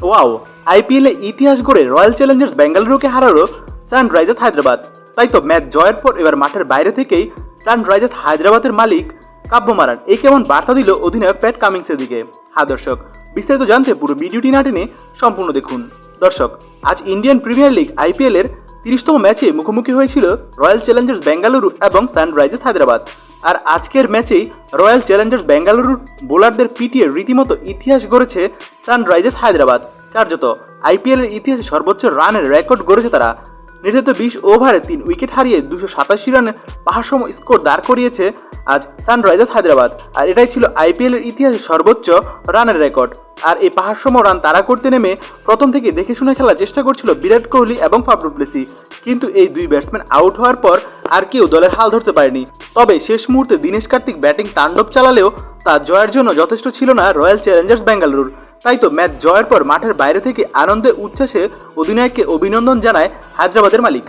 Wow, আইপিএলে ইতিহাস গড়ে রয়্যাল চ্যালেঞ্জার্স বেঙ্গালুরুকে হারালো সানরাইজার্স হায়দ্রাবাদ। তাই তো ম্যাচ জয়ের পর এবার মাঠের বাইরে থেকেই সানরাইজার্স হায়দ্রাবাদের মালিক কাব্য মারান এই কেমন বার্তা দিল অধিনায়ক প্যাট কামিংসের দিকে। হ্যাঁ দর্শক, বিস্তারিত জানতে পুরো ভিডিওটি না টেনে সম্পূর্ণ দেখুন। দর্শক, আজ ইন্ডিয়ান প্রিমিয়ার লিগ আইপিএল এর 30তম ম্যাচে মুখোমুখি হয়েছিল রয়্যাল চ্যালেঞ্জার্স বেঙ্গালুরু এবং সানরাইজার্স হায়দ্রাবাদ। আর আজকের ম্যাচেই রয়্যাল চ্যালেঞ্জার্স বেঙ্গালুরুর বোলারদের পিটিয়ে রীতিমতো ইতিহাস গড়েছে সানরাইজার্স হায়দ্রাবাদ। কার্যত আইপিএলের ইতিহাসে সর্বোচ্চ রানের রেকর্ড গড়েছে তারা। নির্ধারিত 20 ওভারে 3 উইকেট হারিয়ে 287 রানের পাহাড়সম স্কোর দাঁড় করিয়েছে আজ সানরাইজার্স হায়দ্রাবাদ। আর এটাই ছিল আইপিএলের ইতিহাসে সর্বোচ্চ রানের রেকর্ড। আর এই পাহাড়সম রান তারা করতে নেমে প্রথম থেকে দেখে শুনে খেলার চেষ্টা করছিল বিরাট কোহলি এবং ফাফ ডু প্লেসি, কিন্তু এই দুই ব্যাটসম্যান আউট হওয়ার পর আর কেউ দলের হাল ধরতে পারেনি। তবে শেষ মুহূর্তে দীনেশ কার্তিক ব্যাটিং তাণ্ডব চালালেও তা জয়ের জন্য যথেষ্ট ছিল না রয়্যাল চ্যালেঞ্জার্স বেঙ্গালুরুর। তাই তো ম্যাচ জয়ের পর মাঠের বাইরে থেকে আনন্দে উচ্ছ্বাসে অধিনায়ককে অভিনন্দন জানায় হায়দ্রাবাদের মালিক।